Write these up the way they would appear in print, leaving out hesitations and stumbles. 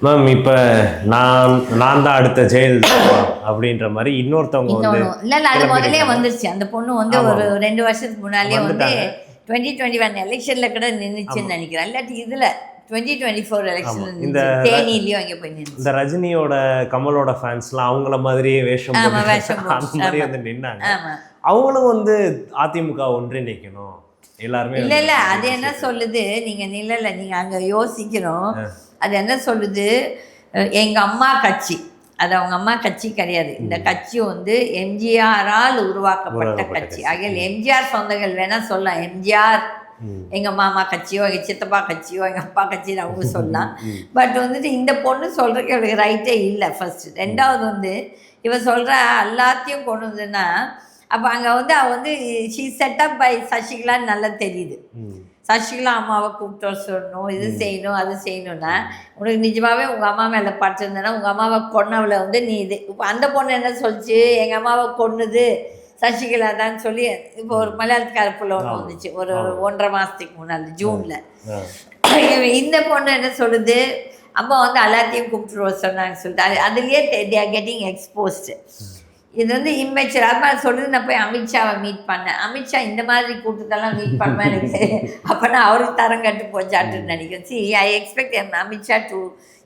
Ma'am இப்போ நான் தான் அடுத்த ஜெயல் அப்படின்ற மாதிரி இன்னொருத்தவங்க வந்து இல்லை அது முதலே வந்துருச்சு. அந்த பொண்ணு வந்து ஒரு 2 வருஷத்துக்கு முன்னாலே வந்து 2021 எலெக்ஷனில் கூட நின்றுச்சுன்னு நினைக்கிறேன். இல்லாட்டி இதில் 2024 எலெக்ஷன் இந்த தேனிலையும் அங்கே போய் நின்று இந்த ரஜினியோட கமலோட ஃபேன்ஸ்லாம் அவங்கள மாதிரியே வேஷம் அந்த மாதிரி வந்து நின்னாங்க. அவங்களும் வந்து அதிமுக ஒன்றிணைக்கணும் எல்லாருமே. இல்லை அது என்ன சொல்லுது, நீங்கள் நிழல நீங்கள் அங்கே யோசிக்கணும். அது என்ன சொல்லுது, எங்கள் அம்மா கட்சி, அது அவங்க அம்மா கட்சி கிடையாது. இந்த கட்சி வந்து எம்ஜிஆரால் உருவாக்கப்பட்ட கட்சி. ஆகையில் எம்ஜிஆர் சொந்தங்கள் வேணால் சொல்லலாம். எம்ஜிஆர் எங்கள் மாமா கட்சியோ எங்கள் சித்தப்பா கட்சியோ எங்கள் அப்பா கட்சின்னு அவங்க சொல்லலாம். பட் வந்துட்டு இந்த பொண்ணு சொல்கிறதுக்கு அவளுக்கு ரைட்டே இல்லை ஃபர்ஸ்ட். ரெண்டாவது வந்து இவ சொல்கிற எல்லாத்தையும் கொண்டு வந்ததுன்னா அப்போ அங்கே வந்து அவள் வந்து ஷீ செட்டப் பை சசிகலான்னு நல்லா தெரியுது. சசிகலா அம்மாவை கூப்பிட்டு வர சொல்லணும், இது செய்யணும் அது செய்யணும்னா உனக்கு நிஜமாகவே உங்கள் அம்மா மேலே பட்டிருந்தேன்னா உங்கள் அம்மாவை கொன்னவளை வந்து நீ இது இப்போ அந்த பொண்ணு என்ன சொல்லிச்சு, எங்கள் அம்மாவை கொன்னுது சசிகலா தான் சொல்லி இப்போ ஒரு மலையாளத்துக்கார புள்ள ஒன்று வந்துச்சு ஒரு 1.5 மாதத்துக்கு முன்னாடி ஜூனில். இந்த பொண்ணு என்ன சொல்லுது, அம்மா வந்து எல்லாத்தையும் கூப்பிட்டு வர சொன்னாங்கன்னு சொல்லிட்டு அதுலேயே தே ஆர் கெட்டிங் எக்ஸ்போஸ்டு. இது வந்து இம்மெச்சூர். அது மாதிரி சொல்லுது. நான் போய் அமித்ஷாவை மீட் பண்ணேன். அமித்ஷா இந்த மாதிரி கூட்டத்தெல்லாம் மீட் பண்ணுவேன் எனக்கு அப்போ நான் அவருக்கு தரம் கட்டு போச்சாட்டுன்னு நினைக்கிறேன். C I expect Amit Shah to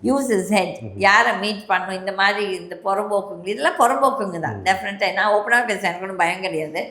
use is head. யாரை மீட் பண்ணணும் இந்த மாதிரி இந்த புறம்போக்குங்க, இதெல்லாம் புறம்போக்குங்க தான் டெஃபினட்டாக. நான் ஓப்பனாக பேசுகிறேன், எனக்கு ஒன்றும் பயம் கிடையாது.